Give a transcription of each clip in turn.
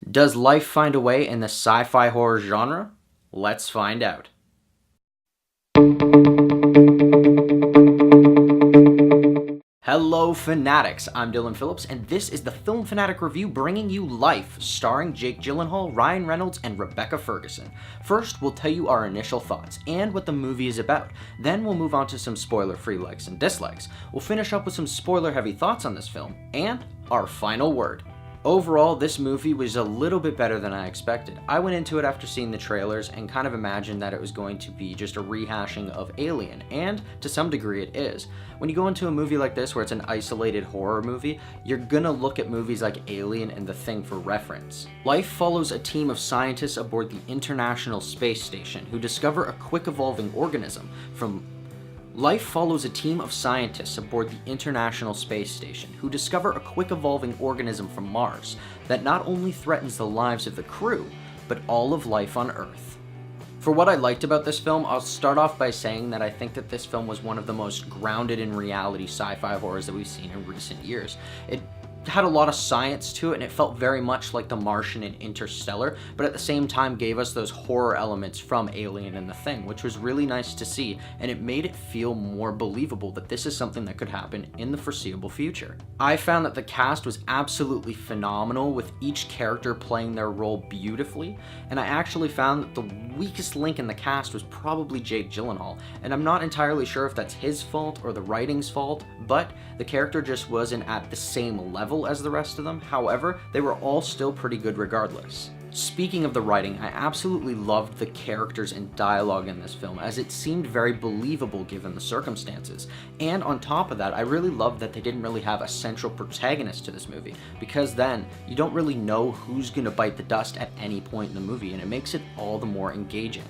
Does life find a way in the sci-fi horror genre? Let's find out. Hello Fanatics, I'm Dylan Phillips, and this is the Film Fanatic Review bringing you Life, starring Jake Gyllenhaal, Ryan Reynolds, and Rebecca Ferguson. First, we'll tell you our initial thoughts and what the movie is about. Then we'll move on to some spoiler-free likes and dislikes. We'll finish up with some spoiler-heavy thoughts on this film, and our final word. Overall, this movie was a little bit better than I expected. I went into it after seeing the trailers and kind of imagined that it was going to be just a rehashing of Alien, and to some degree it is. When you go into a movie like this where it's an isolated horror movie, you're gonna look at movies like Alien and The Thing for reference. Life follows a team of scientists aboard the International Space Station who discover a quick evolving organism from Life follows a team of scientists aboard the International Space Station who discover a quick-evolving organism from Mars that not only threatens the lives of the crew, but all of life on Earth. For what I liked about this film, I'll start off by saying that I think that this film was one of the most grounded in reality sci-fi horrors that we've seen in recent years. It had a lot of science to it, and it felt very much like The Martian and Interstellar, but at the same time gave us those horror elements from Alien and The Thing, which was really nice to see, and it made it feel more believable that this is something that could happen in the foreseeable future. I found that the cast was absolutely phenomenal, with each character playing their role beautifully, and I actually found that the weakest link in the cast was probably Jake Gyllenhaal, and I'm not entirely sure if that's his fault or the writing's fault, but the character just wasn't at the same level as the rest of them. However, they were all still pretty good regardless. Speaking of the writing, I absolutely loved the characters and dialogue in this film, as it seemed very believable given the circumstances. And on top of that, I really loved that they didn't really have a central protagonist to this movie, because then you don't really know who's gonna bite the dust at any point in the movie, and it makes it all the more engaging.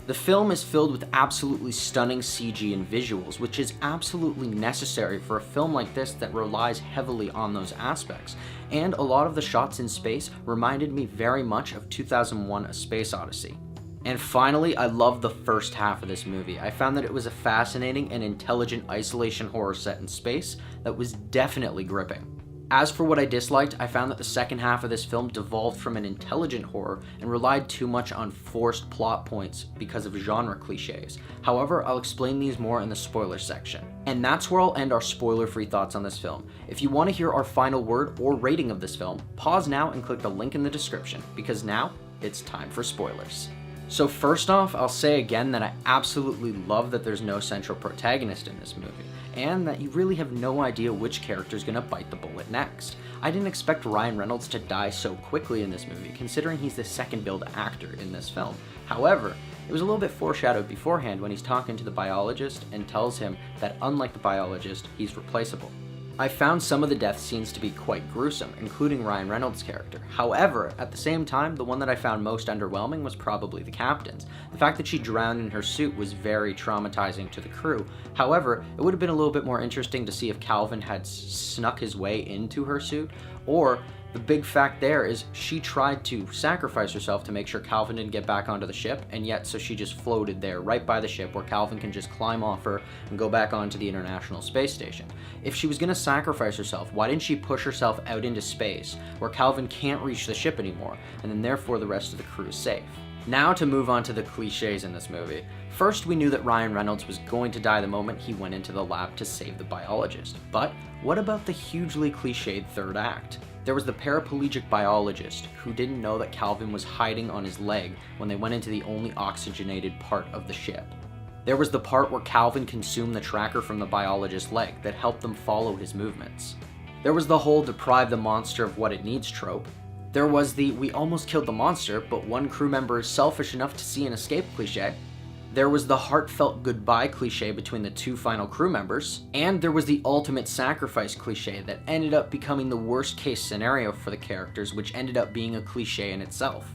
The film is filled with absolutely stunning CG and visuals, which is absolutely necessary for a film like this that relies heavily on those aspects, and a lot of the shots in space reminded me very much of 2001: A Space Odyssey. And finally, I loved the first half of this movie. I found that it was a fascinating and intelligent isolation horror set in space that was definitely gripping. As for what I disliked, I found that the second half of this film devolved from an intelligent horror and relied too much on forced plot points because of genre cliches. However, I'll explain these more in the spoiler section. And that's where I'll end our spoiler-free thoughts on this film. If you want to hear our final word or rating of this film, pause now and click the link in the description, because now it's time for spoilers. So first off, I'll say again that I absolutely love that there's no central protagonist in this movie, and that you really have no idea which character is going to bite the bullet next. I didn't expect Ryan Reynolds to die so quickly in this movie, considering he's the second billed actor in this film. However, it was a little bit foreshadowed beforehand when he's talking to the biologist and tells him that unlike the biologist, he's replaceable. I found some of the death scenes to be quite gruesome, including Ryan Reynolds' character. However, at the same time, the one that I found most underwhelming was probably the captain's. The fact that she drowned in her suit was very traumatizing to the crew. However, it would have been a little bit more interesting to see if Calvin had snuck his way into her suit, or the big fact there is she tried to sacrifice herself to make sure Calvin didn't get back onto the ship, and yet so she just floated there right by the ship where Calvin can just climb off her and go back onto the International Space Station. If she was going to sacrifice herself, why didn't she push herself out into space where Calvin can't reach the ship anymore, and then therefore the rest of the crew is safe? Now to move on to the cliches in this movie. First, we knew that Ryan Reynolds was going to die the moment he went into the lab to save the biologist. But what about the hugely cliched third act? There was the paraplegic biologist who didn't know that Calvin was hiding on his leg when they went into the only oxygenated part of the ship. There was the part where Calvin consumed the tracker from the biologist's leg that helped them follow his movements. There was the whole deprive the monster of what it needs trope. There was the we almost killed the monster, but one crew member is selfish enough to see an escape cliche. There was the heartfelt goodbye cliche between the two final crew members, and there was the ultimate sacrifice cliche that ended up becoming the worst case scenario for the characters, which ended up being a cliche in itself.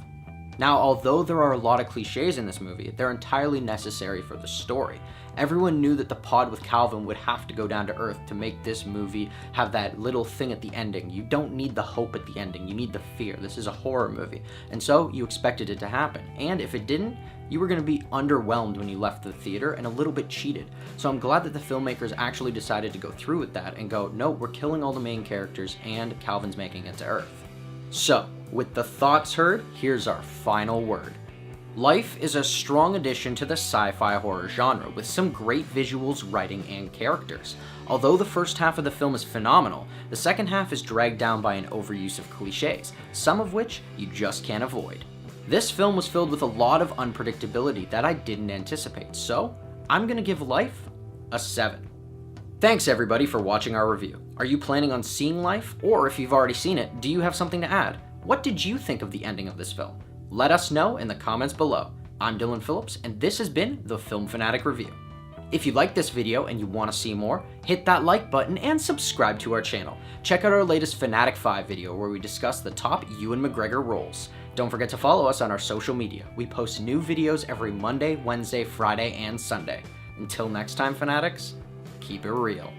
Now, although there are a lot of cliches in this movie, they're entirely necessary for the story. Everyone knew that the pod with Calvin would have to go down to Earth to make this movie have that little thing at the ending. You don't need the hope at the ending, you need the fear. This is a horror movie, and so you expected it to happen. And if it didn't, you were going to be underwhelmed when you left the theater and a little bit cheated. So I'm glad that the filmmakers actually decided to go through with that and go, no, we're killing all the main characters and Calvin's making it to Earth. So, With the thoughts heard, here's our final word. Life is a strong addition to the sci-fi horror genre with some great visuals, writing, and characters. Although the first half of the film is phenomenal, the second half is dragged down by an overuse of cliches, some of which you just can't avoid. This film was filled with a lot of unpredictability that I didn't anticipate, so I'm gonna give Life a 7. Thanks everybody for watching our review. Are you planning on seeing Life? Or if you've already seen it, do you have something to add? What did you think of the ending of this film? Let us know in the comments below. I'm Dylan Phillips, and this has been the Film Fanatic Review. If you liked this video and you want to see more, hit that like button and subscribe to our channel. Check out our latest Fanatic 5 video where we discuss the top Ewan McGregor roles. Don't forget to follow us on our social media. We post new videos every Monday, Wednesday, Friday, and Sunday. Until next time, Fanatics, keep it real.